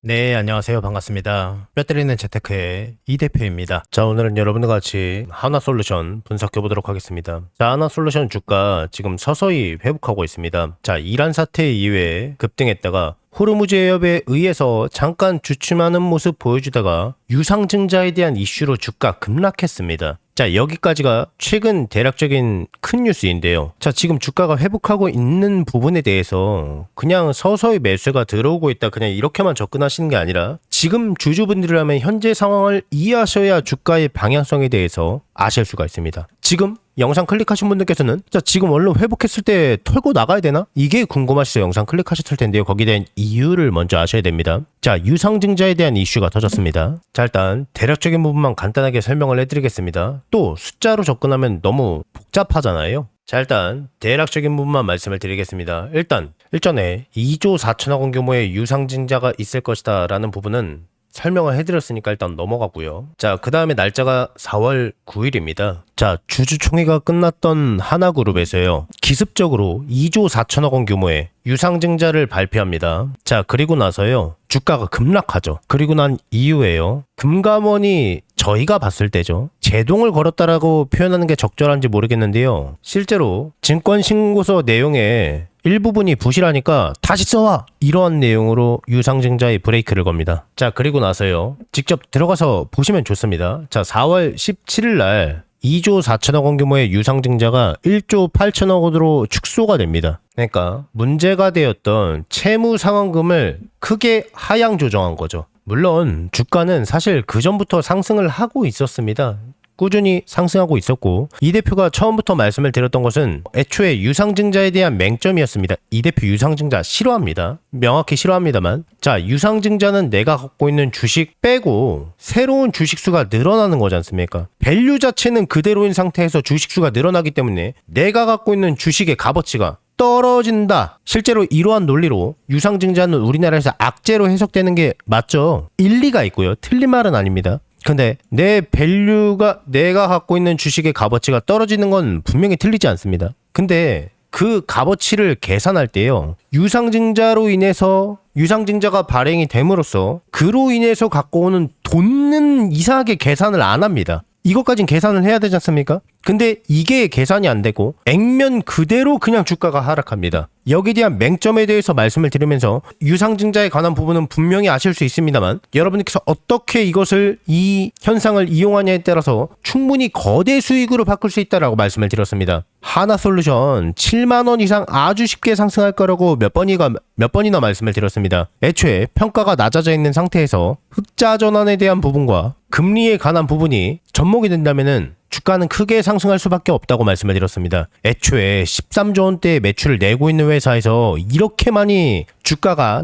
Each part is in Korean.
네, 안녕하세요. 반갑습니다. 뼈때리는 재테크의 이 대표입니다. 자, 오늘은 여러분과 같이 하나솔루션 분석해 보도록 하겠습니다. 자, 하나솔루션 주가 지금 서서히 회복하고 있습니다. 자, 이란 사태 이후에 급등했다가 호르무즈 해협에 의해서 잠깐 주춤하는 모습 보여주다가 유상증자에 대한 이슈로 주가 급락했습니다. 자, 여기까지가 최근 대략적인 큰 뉴스인데요. 자, 지금 주가가 회복하고 있는 부분에 대해서 그냥 서서히 매수가 들어오고 있다, 그냥 이렇게만 접근하시는 게 아니라 지금 주주분들이라면 현재 상황을 이해하셔야 주가의 방향성에 대해서 아실 수가 있습니다. 지금 영상 클릭하신 분들께서는 자, 지금 원래 회복했을 때 털고 나가야 되나? 이게 궁금하셔서 영상 클릭하셨을 텐데요. 거기에 대한 이유를 먼저 아셔야 됩니다. 자, 유상증자에 대한 이슈가 터졌습니다. 자, 일단 대략적인 부분만 간단하게 설명을 해드리겠습니다. 또 숫자로 접근하면 너무 복잡하잖아요. 자, 일단 대략적인 부분만 말씀을 드리겠습니다. 일단 일전에 2조 4천억 원 규모의 유상증자가 있을 것이다 라는 부분은 설명을 해드렸으니까 일단 넘어가고요. 자, 그 다음에 날짜가 4월 9일입니다. 자, 주주총회가 끝났던 하나그룹에서요, 기습적으로 2조 4천억 원 규모의 유상증자를 발표합니다. 자, 그리고 나서요, 주가가 급락하죠. 그리고 난 이후에요, 금감원이 저희가 봤을 때죠, 제동을 걸었다라고 표현하는 게 적절한지 모르겠는데요, 실제로 증권신고서 내용에 일부분이 부실하니까 다시 써와! 이러한 내용으로 유상증자의 브레이크를 겁니다. 자, 그리고 나서요, 직접 들어가서 보시면 좋습니다. 자, 4월 17일 날 2조 4천억 원 규모의 유상증자가 1조 8천억 원으로 축소가 됩니다. 그러니까 문제가 되었던 채무 상환금을 크게 하향 조정한 거죠. 물론 주가는 사실 그 전부터 상승을 하고 있었습니다. 꾸준히 상승하고 있었고, 이 대표가 처음부터 말씀을 드렸던 것은 애초에 유상증자에 대한 맹점이었습니다. 이 대표 유상증자 싫어합니다. 명확히 싫어합니다만, 자, 유상증자는 내가 갖고 있는 주식 빼고 새로운 주식수가 늘어나는 거지 않습니까? 밸류 자체는 그대로인 상태에서 주식수가 늘어나기 때문에 내가 갖고 있는 주식의 값어치가 떨어진다. 실제로 이러한 논리로 유상증자는 우리나라에서 악재로 해석되는 게 맞죠. 일리가 있고요. 틀린 말은 아닙니다. 근데 내 밸류가, 내가 갖고 있는 주식의 값어치가 떨어지는 건 분명히 틀리지 않습니다. 근데 그 값어치를 계산할 때요, 유상증자로 인해서 유상증자가 발행이 됨으로써 그로 인해서 갖고 오는 돈은 이상하게 계산을 안 합니다. 이것까진 계산을 해야 되지 않습니까? 근데 이게 계산이 안 되고 액면 그대로 그냥 주가가 하락합니다. 여기에 대한 맹점에 대해서 말씀을 드리면서 유상증자에 관한 부분은 분명히 아실 수 있습니다만, 여러분께서 어떻게 이 현상을 이용하냐에 따라서 충분히 거대 수익으로 바꿀 수 있다라고 말씀을 드렸습니다. 하나솔루션 7만 원 이상 아주 쉽게 상승할 거라고 몇 번이나 말씀을 드렸습니다. 애초에 평가가 낮아져 있는 상태에서 흑자 전환에 대한 부분과 금리에 관한 부분이 접목이 된다면은 주가는 크게 상승할 수밖에 없다고 말씀을 드렸습니다. 애초에 13조 원대의 매출을 내고 있는 회사에서 이렇게 많이 주가가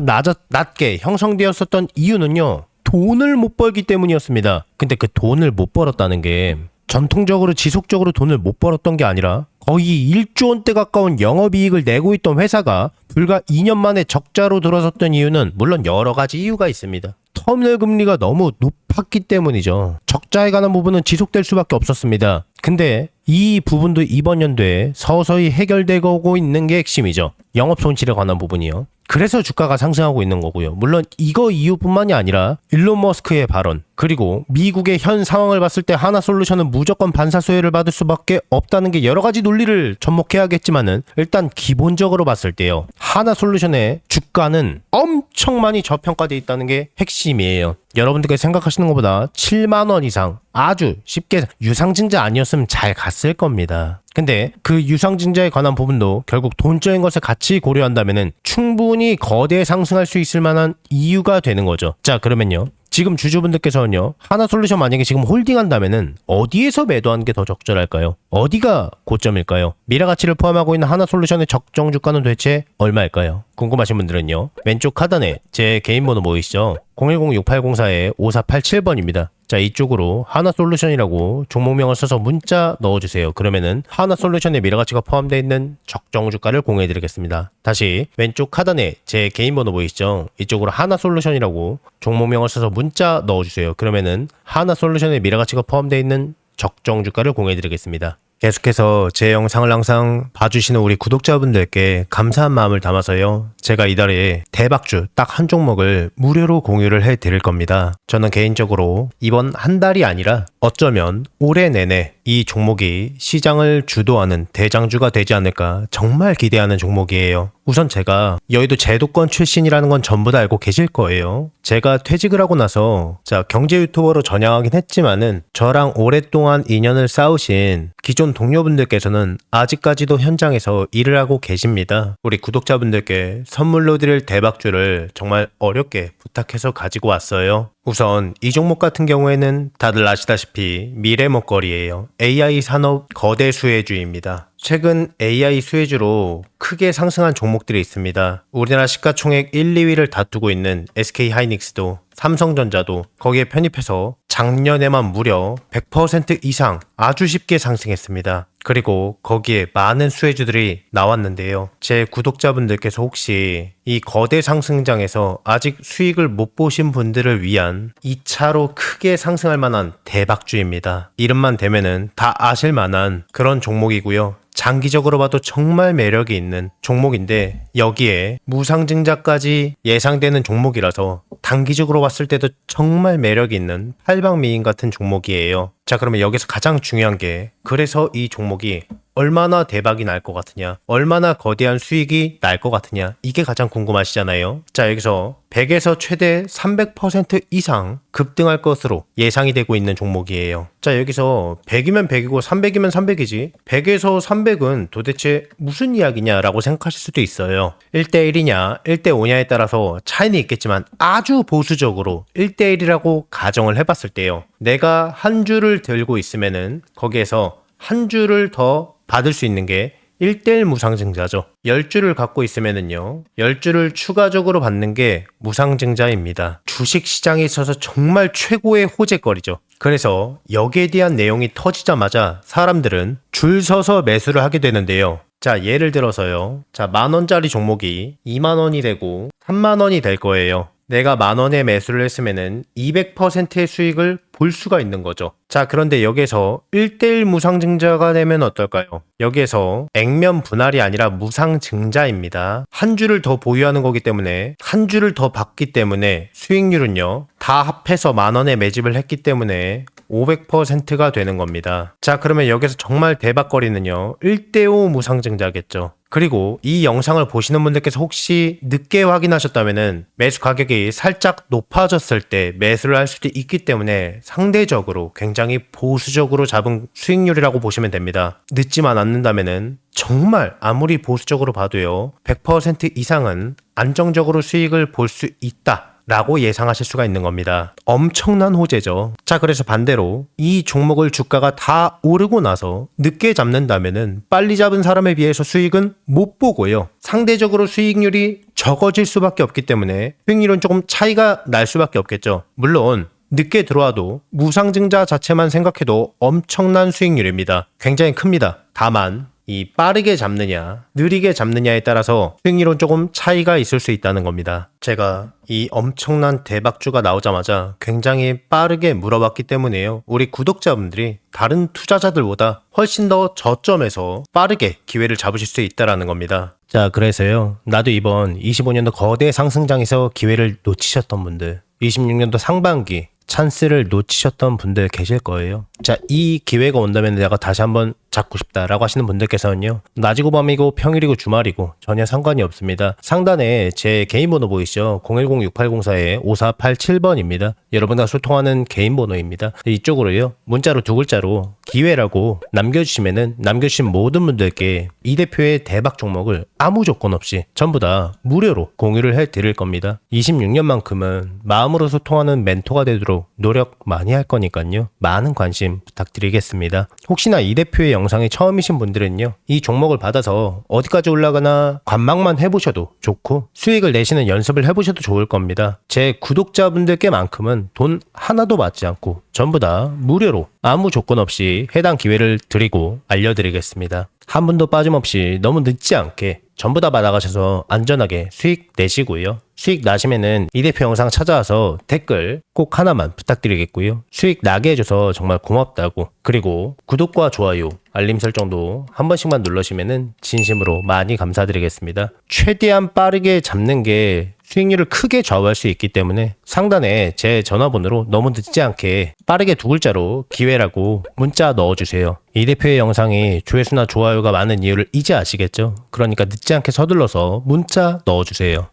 낮게 형성되었었던 이유는요, 돈을 못 벌기 때문이었습니다. 근데 그 돈을 못 벌었다는 게 전통적으로 지속적으로 돈을 못 벌었던 게 아니라 거의 1조 원대 가까운 영업이익을 내고 있던 회사가 불과 2년 만에 적자로 들어섰던 이유는 물론 여러 가지 이유가 있습니다. 터미널 금리가 너무 높았기 때문이죠. 적자에 관한 부분은 지속될 수밖에 없었습니다. 근데 이 부분도 이번 연도에 서서히 해결되고 있는 게 핵심이죠. 영업 손실에 관한 부분이요. 그래서 주가가 상승하고 있는 거고요. 물론 이거 이유뿐만이 아니라 일론 머스크의 발언, 그리고 미국의 현 상황을 봤을 때 하나솔루션은 무조건 반사수혜를 받을 수밖에 없다는 게 여러 가지 논리를 접목해야겠지만은, 일단 기본적으로 봤을 때요, 하나솔루션의 주가는 엄청 많이 저평가되어 있다는 게 핵심이에요. 여러분들께 생각하시는 것보다 7만 원 이상 아주 쉽게 유상증자 아니었으면 잘 갔을 겁니다. 근데 그 유상증자에 관한 부분도 결국 돈적인 것을 같이 고려한다면은 충분히 거대에 상승할 수 있을 만한 이유가 되는 거죠. 자, 그러면요, 지금 주주분들께서는요, 하나솔루션 만약에 지금 홀딩한다면은 어디에서 매도하는 게 더 적절할까요? 어디가 고점일까요? 미래가치를 포함하고 있는 하나솔루션의 적정 주가는 도대체 얼마일까요? 궁금하신 분들은요, 왼쪽 하단에 제 개인 번호 보이시죠? 010-6804-5487번입니다. 자, 이쪽으로 하나솔루션이라고 종목명을 써서 문자 넣어주세요. 그러면은 하나솔루션의 미래가치가 포함되어 있는 적정 주가를 공유해드리겠습니다. 다시 왼쪽 하단에 제 개인 번호 보이시죠? 이쪽으로 하나솔루션이라고 종목명을 써서 문자 넣어주세요. 그러면은 하나솔루션의 미래가치가 포함되어 있는 적정 주가를 공유해드리겠습니다. 계속해서 제 영상을 항상 봐주시는 우리 구독자분들께 감사한 마음을 담아서요. 제가 이달에 대박주 딱 한 종목을 무료로 공유를 해드릴 겁니다. 저는 개인적으로 이번 한 달이 아니라 어쩌면 올해 내내 이 종목이 시장을 주도하는 대장주가 되지 않을까 정말 기대하는 종목이에요. 우선 제가 여의도 제도권 출신이라는 건 전부 다 알고 계실 거예요. 제가 퇴직을 하고 나서 경제 유튜버로 전향하긴 했지만은 저랑 오랫동안 인연을 쌓으신 기존 동료분들께서는 아직까지도 현장에서 일을 하고 계십니다. 우리 구독자분들께 선물로 드릴 대박주를 정말 어렵게 부탁해서 가지고 왔어요. 우선 이 종목 같은 경우에는 다들 아시다시피 미래 먹거리예요. AI 산업 거대 수혜주입니다. 최근 AI 수혜주로 크게 상승한 종목들이 있습니다. 우리나라 시가총액 1, 2위를 다투고 있는 SK하이닉스도 삼성전자도 거기에 편입해서 작년에만 무려 100% 이상 아주 쉽게 상승했습니다. 그리고 거기에 많은 수혜주들이 나왔는데요. 제 구독자분들께서 혹시 이 거대 상승장에서 아직 수익을 못 보신 분들을 위한 2차로 크게 상승할 만한 대박주입니다. 이름만 대면은 다 아실 만한 그런 종목이고요. 장기적으로 봐도 정말 매력이 있는 종목인데 여기에 무상증자까지 예상되는 종목이라서 단기적으로 봤을 때도 정말 매력이 있는 팔방미인 같은 종목이에요. 자, 그러면 여기서 가장 중요한 게 그래서 이 종목이 얼마나 대박이 날 것 같으냐, 얼마나 거대한 수익이 날 것 같으냐, 이게 가장 궁금하시잖아요. 자, 여기서 100에서 최대 300% 이상 급등할 것으로 예상이 되고 있는 종목이에요. 자, 여기서 100이면 100이고 300이면 300이지 100에서 300은 도대체 무슨 이야기냐라고 생각하실 수도 있어요. 1대1이냐 1대5냐에 따라서 차이는 있겠지만 아주 보수적으로 1대1이라고 가정을 해봤을 때요, 내가 한 주를 들고 있으면은 거기에서 한 주를 더 받을 수 있는 게 1대1 무상증자죠. 10주를 갖고 있으면은요, 10주를 추가적으로 받는 게 무상증자입니다. 주식시장에 있어서 정말 최고의 호재거리죠. 그래서 여기에 대한 내용이 터지자마자 사람들은 줄 서서 매수를 하게 되는데요. 자, 예를 들어서요. 자, 10,000원짜리 종목이 20,000원이 되고 30,000원이 될 거예요. 내가 10,000원에 매수를 했으면은 200%의 수익을 볼 수가 있는 거죠. 자, 그런데 여기에서 1대1 무상증자가 되면 어떨까요? 여기에서 액면 분할이 아니라 무상증자입니다. 한 주를 더 보유하는 거기 때문에 한 주를 더 받기 때문에 수익률은요, 다 합해서 10,000원에 매집을 했기 때문에 500%가 되는 겁니다. 자, 그러면 여기서 정말 대박거리는요, 1대5 무상증자겠죠. 그리고 이 영상을 보시는 분들께서 혹시 늦게 확인하셨다면은 매수 가격이 살짝 높아졌을 때 매수를 할 수도 있기 때문에 상대적으로 굉장히 보수적으로 잡은 수익률이라고 보시면 됩니다. 늦지만 않는다면은 정말 아무리 보수적으로 봐도요, 100% 이상은 안정적으로 수익을 볼 수 있다 라고 예상하실 수가 있는 겁니다. 엄청난 호재죠. 자, 그래서 반대로 이 종목을 주가가 다 오르고 나서 늦게 잡는다면은 빨리 잡은 사람에 비해서 수익은 못 보고요, 상대적으로 수익률이 적어질 수밖에 없기 때문에 수익률은 조금 차이가 날 수밖에 없겠죠. 물론 늦게 들어와도 무상증자 자체만 생각해도 엄청난 수익률입니다. 굉장히 큽니다. 다만 이 빠르게 잡느냐 느리게 잡느냐에 따라서 수익률은 조금 차이가 있을 수 있다는 겁니다. 제가 이 엄청난 대박주가 나오자마자 굉장히 빠르게 물어봤기 때문에요, 우리 구독자분들이 다른 투자자들보다 훨씬 더 저점에서 빠르게 기회를 잡으실 수 있다는 겁니다. 자, 그래서요, 나도 이번 25년도 거대 상승장에서 기회를 놓치셨던 분들, 26년도 상반기 찬스를 놓치셨던 분들 계실 거예요. 자, 이 기회가 온다면 내가 다시 한번 잡고 싶다라고 하시는 분들께서는요, 낮이고 밤이고 평일이고 주말이고 전혀 상관이 없습니다. 상단에 제 개인 번호 보이시죠? 010-6804-5487번입니다. 여러분과 소통하는 개인 번호입니다. 이쪽으로요, 문자로 2글자로 기회라고 남겨주시면은 남겨주신 모든 분들께 이 대표의 대박 종목을 아무 조건 없이 전부 다 무료로 공유를 해드릴 겁니다. 26년만큼은 마음으로 소통하는 멘토가 되도록 노력 많이 할 거니까요, 많은 관심 부탁드리겠습니다. 혹시나 이 대표의 영상이 처음이신 분들은요, 이 종목을 받아서 어디까지 올라가나 관망만 해보셔도 좋고 수익을 내시는 연습을 해보셔도 좋을 겁니다. 제 구독자분들께만큼은 돈 하나도 받지 않고 전부 다 무료로 아무 조건 없이 해당 기회를 드리고 알려드리겠습니다. 한 분도 빠짐없이 너무 늦지 않게 전부 다 받아가셔서 안전하게 수익 내시고요. 수익 나시면은 이 대표 영상 찾아와서 댓글 꼭 하나만 부탁드리겠고요. 수익 나게 해줘서 정말 고맙다고. 그리고 구독과 좋아요, 알림 설정도 한 번씩만 눌러주시면은 진심으로 많이 감사드리겠습니다. 최대한 빠르게 잡는 게 수익률을 크게 좌우할 수 있기 때문에 상단에 제 전화번호로 너무 늦지 않게 빠르게 두 글자로 기회라고 문자 넣어주세요. 이 대표의 영상이 조회수나 좋아요가 많은 이유를 이제 아시겠죠? 그러니까 늦지 않게 서둘러서 문자 넣어주세요.